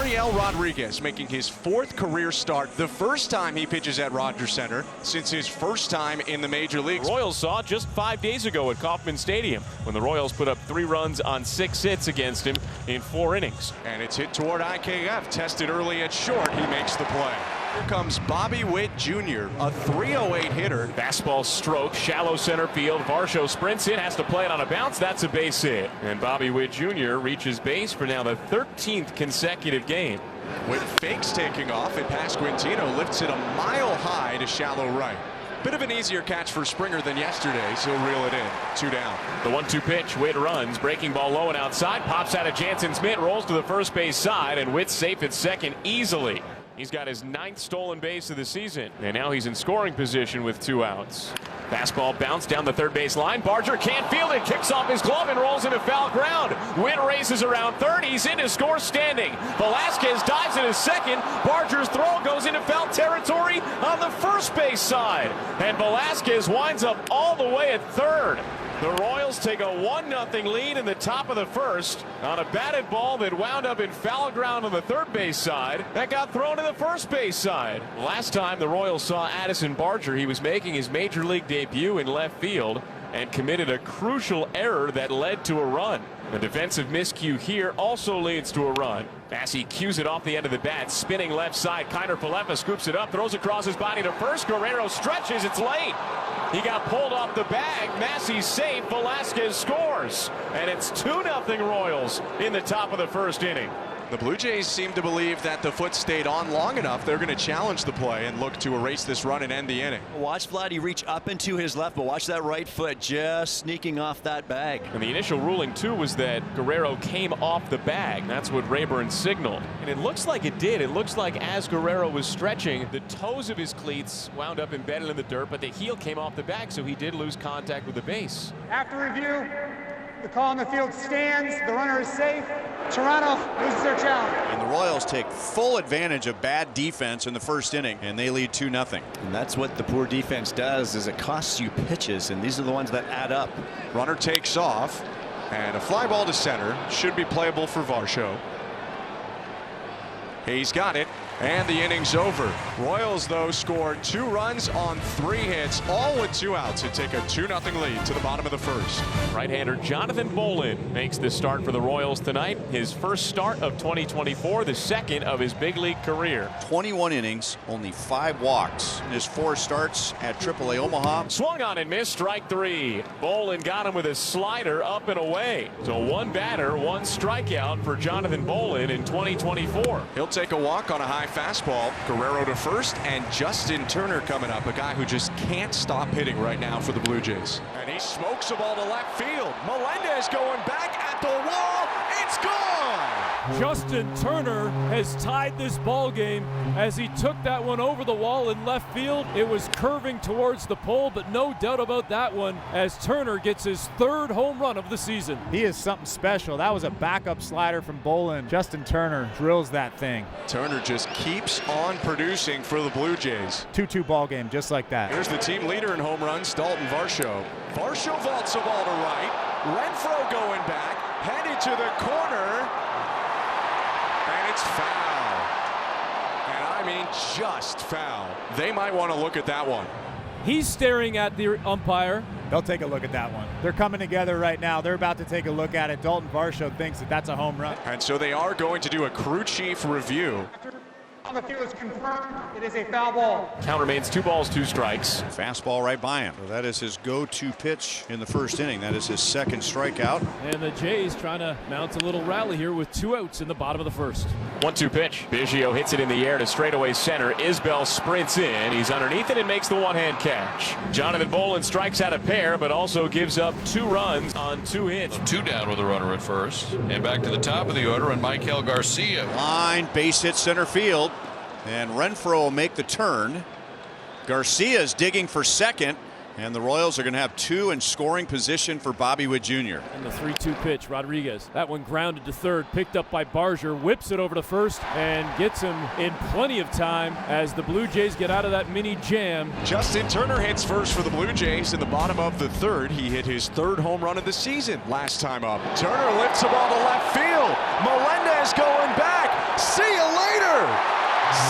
Ariel Rodriguez making his 4th career start, the first time he pitches at Rogers Center since his first time in the major leagues. The Royals saw just 5 days ago at Kauffman Stadium when the Royals put up 3 runs on 6 hits against him in 4 innings. And it's hit toward IKF, tested early at short, he makes the play. Here comes Bobby Witt Jr., a .308 hitter. Fastball stroke, shallow center field. Varsho sprints in, has to play it on a bounce. That's a base hit. And Bobby Witt Jr. reaches base for now the 13th consecutive game. Witt fakes taking off, and Pasquantino lifts it a mile high to shallow right. Bit of an easier catch for Springer than yesterday, so he'll reel it in. 2 down. The 1-2 pitch. Witt runs, breaking ball low and outside, pops out of Jansen's mitt, rolls to the first base side, and Witt's safe at second easily. He's got his 9th stolen base of the season, and now he's in scoring position with 2 outs. Fastball bounced down the third base line. Barger can't field it, kicks off his glove and rolls into foul ground. Witt races around third. He's in to score standing. Velasquez dives in his second. Barger's throw goes into foul territory on the first base side, and Velasquez winds up all the way at third. The Royals take a 1-0 lead in the top of the first on a batted ball that wound up in foul ground on the third base side that got thrown to the first base side. Last time the Royals saw Addison Barger, he was making his major league debut in left field and committed a crucial error that led to a run. The defensive miscue here also leads to a run. Massey cues it off the end of the bat, spinning left side. Kiner Falefa scoops it up, throws across his body to first. Guerrero stretches, it's late. He got pulled off the bag. Massey's safe. Velasquez scores. And it's 2-0 Royals in the top of the first inning. The Blue Jays seem to believe that the foot stayed on long enough. They're going to challenge the play and look to erase this run and end the inning. Watch Vladdy reach up into his left, but watch that right foot just sneaking off that bag. And the initial ruling, too, was that Guerrero came off the bag. That's what Rayburn signaled. And it looks like it did. It looks like as Guerrero was stretching, the toes of his cleats wound up embedded in the dirt, but the heel came off the bag, so he did lose contact with the base. After review, the call on the field stands. The runner is safe. Toronto loses their challenge. And the Royals take full advantage of bad defense in the first inning, and they lead 2-0. And that's what the poor defense does, is it costs you pitches, and these are the ones that add up. Runner takes off, and a fly ball to center. Should be playable for Varsho. He's got it, and the inning's over. Royals, though, scored 2 runs on 3 hits, all with 2 outs, and take a 2-0 lead to the bottom of the first. Right-hander Jonathan Bolin makes the start for the Royals tonight. His first start of 2024, the second of his big league career. 21 innings, only 5 walks in his 4 starts at AAA Omaha. Swung on and missed, strike 3. Bolin got him with a slider up and away. So 1 batter, 1 strikeout for Jonathan Bolin in 2024. He'll take a walk on a high fastball. Guerrero to first, and Justin Turner coming up, a guy who just can't stop hitting right now for the Blue Jays. And he smokes the ball to left field. Melendez going back at the wall. It's gone! Justin Turner has tied this ball game as he took that one over the wall in left field. It was curving towards the pole, but no doubt about that one as Turner gets his 3rd home run of the season. He is something special. That was a backup slider from Bolin. Justin Turner drills that thing. Turner just keeps on producing for the Blue Jays. 2-2 ball game, just like that. Here's the team leader in home runs, Dalton Varsho. Varsho vaults the ball to right. Renfroe going back, headed to the corner, and it's foul. And I mean just foul. They might want to look at that one. He's staring at the umpire. They'll take a look at that one. They're coming together right now. They're about to take a look at it. Dalton Varsho thinks that that's a home run. And so they are going to do a crew chief review. On the field is confirmed. It is a foul ball. Count remains 2 balls, 2 strikes. Fastball right by him. So that is his go-to pitch in the first inning. That is his 2nd strikeout. And the Jays trying to mount a little rally here with 2 outs in the bottom of the first. 1-2 pitch. Biggio hits it in the air to straightaway center. Isbell sprints in. He's underneath it and makes the one-hand catch. Jonathan Bolin strikes out a pair, but also gives up 2 runs on 2 hits. 2 down with a runner at first. And back to the top of the order, and Michael Garcia. Line, base hit center field. And Renfroe will make the turn. Garcia's digging for second. And the Royals are going to have 2 in scoring position for Bobby Witt Jr. And the 3-2 pitch, Rodriguez. That one grounded to third, picked up by Barger, whips it over to first, and gets him in plenty of time as the Blue Jays get out of that mini jam. Justin Turner hits first for the Blue Jays in the bottom of the 3rd. He hit his 3rd home run of the season last time up. Turner lifts the ball to left field. Melendez going back. See you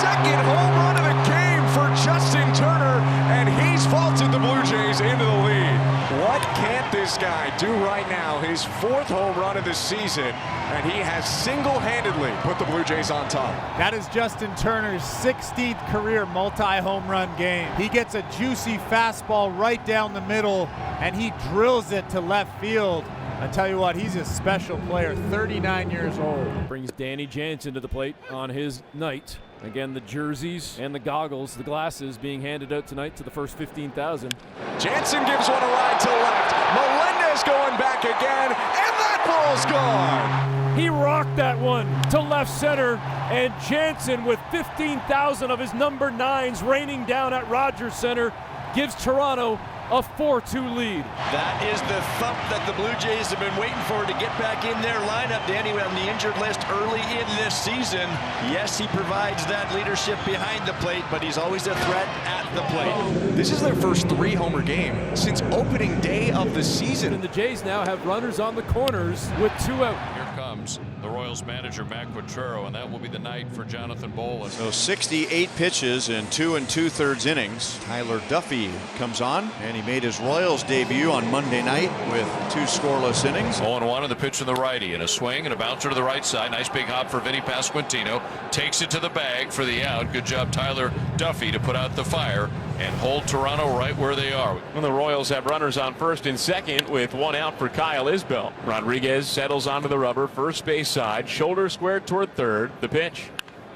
second home run of the game for Justin Turner, and he's vaulted the Blue Jays into the lead. What can't this guy do right now? His 4th home run of the season, and he has single-handedly put the Blue Jays on top. That is Justin Turner's 16th career multi-home run game. He gets a juicy fastball right down the middle, and he drills it to left field. I tell you what, he's a special player, 39 years old. Brings Danny Jansen to the plate on his night. Again, the jerseys and the goggles, the glasses being handed out tonight to the first 15,000. Jansen gives one a ride to left. Melendez going back again, and that ball's gone. He rocked that one to left center, and Jansen, with 15,000 of his number 9s raining down at Rogers Center, gives Toronto a 4-2 lead. That is the thump that the Blue Jays have been waiting for to get back in their lineup. Danny on the injured list early in this season. Yes, he provides that leadership behind the plate, but he's always a threat at the plate. This is their first 3-homer game since opening day of the season. And the Jays now have runners on the corners with 2 out. Here comes the Royals manager, Matt Quatrero, and that will be the night for Jonathan Bolin. So 68 pitches in 2 2/3 innings. Tyler Duffy comes on, and he made his Royals debut on Monday night with 2 scoreless innings. 0-1 on the pitch to the righty, and a swing and a bouncer to the right side. Nice big hop for Vinny Pasquantino. Takes it to the bag for the out. Good job, Tyler Duffy, to put out the fire and hold Toronto right where they are. And the Royals have runners on first and second with 1 out for Kyle Isbell. Rodriguez settles onto the rubber, first base side, shoulder squared toward third. The pitch.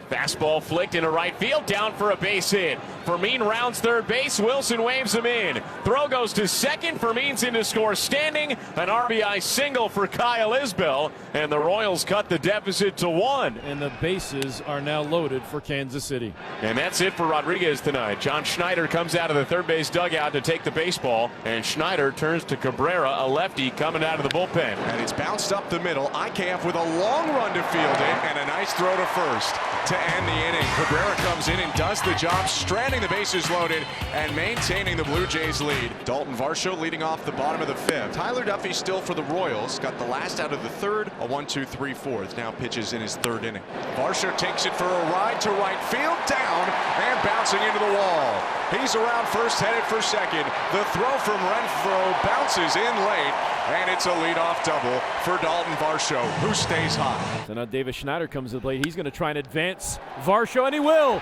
Fastball flicked into right field, down for a base hit. Fermin rounds third base. Wilson waves him in. Throw goes to second. Fermin's in to score standing. An RBI single for Kyle Isbell, and the Royals cut the deficit to 1. And the bases are now loaded for Kansas City. And that's it for Rodriguez tonight. John Schneider comes out of the third base dugout to take the baseball, and Schneider turns to Cabrera, a lefty coming out of the bullpen. And it's bounced up the middle. IKF with a long run to field it, and a nice throw to first to end the inning. Cabrera comes in and does the job, stranding the bases loaded and maintaining the Blue Jays lead. Dalton Varsho leading off the bottom of the 5th. Tyler Duffy still for the Royals. Got the last out of the 3rd. A 1-2-3-4. Now pitches in his 3rd inning. Varsho takes it for a ride to right field, down and bouncing into the wall. He's around first, headed for second. The throw from Renfroe bounces in late, and it's a leadoff double for Dalton Varsho, who stays hot. So now Davis Schneider comes to the plate. He's going to try and advance Varsho, and he will.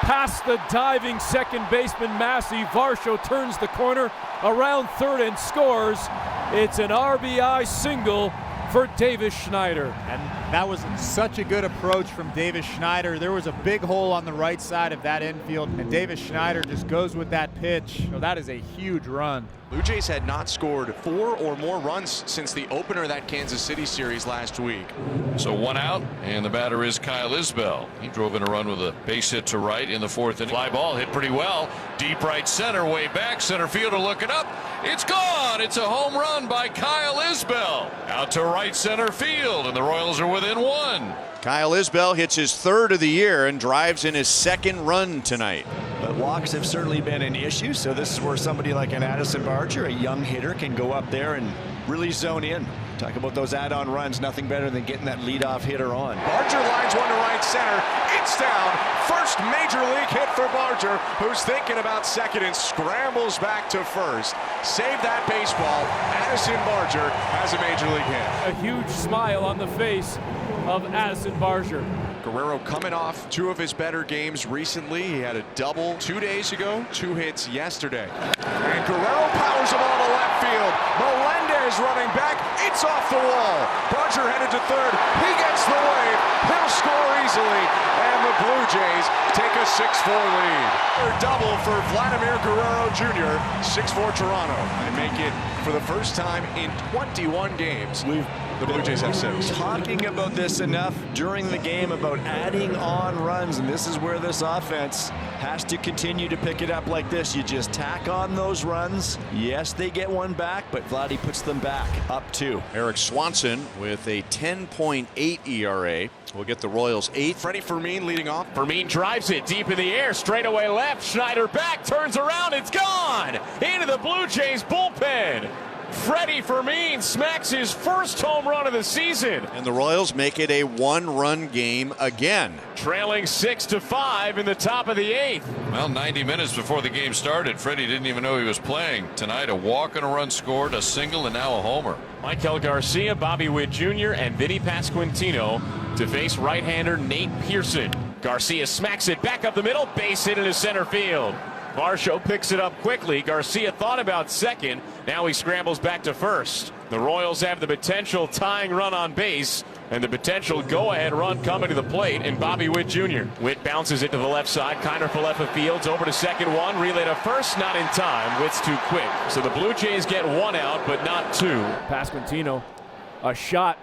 Past the diving second baseman Massey, Varsho turns the corner around third and scores. It's an RBI single for Davis Schneider. And that was such a good approach from Davis Schneider. There was a big hole on the right side of that infield, and Davis Schneider just goes with that pitch. So that is a huge run. Blue Jays had not scored 4 or more runs since the opener of that Kansas City series last week. So 1 out, and the batter is Kyle Isbell. He drove in a run with a base hit to right in the 4th inning. Fly ball hit pretty well. Deep right center, way back. Center fielder looking up. It's gone. It's a home run by Kyle Isbell. Out to right center field, and the Royals are within 1. Kyle Isbell hits his 3rd of the year and drives in his 2nd run tonight. But walks have certainly been an issue, so this is where somebody like an Addison Barger, a young hitter, can go up there and really zone in. Talk about those add-on runs. Nothing better than getting that leadoff hitter on. Barger lines one to right center. It's down. First major league hit for Barger, who's thinking about second and scrambles back to first. Save that baseball. Addison Barger has a major league hit. A huge smile on the face of Addison Barger. Guerrero coming off 2 of his better games recently. He had a double 2 days ago, 2 hits yesterday. And Guerrero powers the ball to left field. Melendez running back. It's off the wall. Barger headed to third. He gets the wave. He'll score easily. And the Blue Jays take a 6-4 lead. Double for Vladimir Guerrero Jr. 6-4 Toronto. They make it for the first time in 21 games. The Blue Jays have 6. Talking about this enough during the game about adding on runs, and this is where this offense has to continue to pick it up like this. You just tack on those runs. Yes, they get one back, but Vladdy puts them back up 2. Eric Swanson with a 10.8 ERA will get the Royals 8th. Freddie Fermin leading off. Fermin drives it deep in the air, straightaway left. Schneider back, turns around, it's gone into the Blue Jays bullpen. Freddie Fermin smacks his first home run of the season. And the Royals make it a one-run game again. Trailing 6-5 in the top of the 8th. Well, 90 minutes before the game started, Freddie didn't even know he was playing. Tonight, a walk and a run scored, a single, and now a homer. Michael Garcia, Bobby Witt Jr., and Vinny Pasquantino to face right-hander Nate Pearson. Garcia smacks it back up the middle, base hit into center field. Varsho picks it up quickly. Garcia thought about second. Now he scrambles back to first. The Royals have the potential tying run on base and the potential go-ahead run coming to the plate in Bobby Witt Jr. Witt bounces it to the left side. Kiner Falefa fields over to second one. Relay to first, not in time. Witt's too quick. So the Blue Jays get one out, but not two. Pasquantino, a shot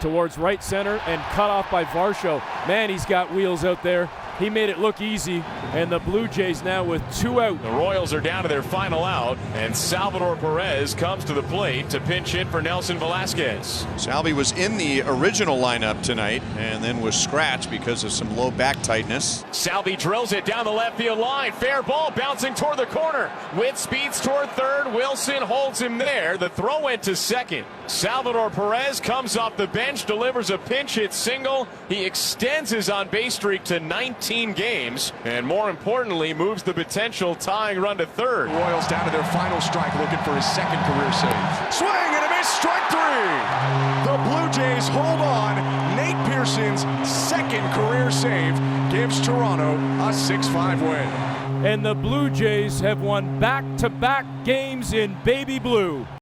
towards right center and cut off by Varsho. Man, he's got wheels out there. He made it look easy, and the Blue Jays now with 2 out. The Royals are down to their final out, and Salvador Perez comes to the plate to pinch hit for Nelson Velasquez. Salvi was in the original lineup tonight and then was scratched because of some low back tightness. Salvi drills it down the left field line. Fair ball bouncing toward the corner. Witt speeds toward third. Wilson holds him there. The throw went to second. Salvador Perez comes off the bench, delivers a pinch hit single. He extends his on-base streak to 19 games, and more importantly, moves the potential tying run to third. Royals down to their final strike, looking for his second career save. Swing and a miss, strike 3. The Blue Jays hold on. Nate Pearson's second career save gives Toronto a 6-5 win. And the Blue Jays have won back-to-back games in baby blue.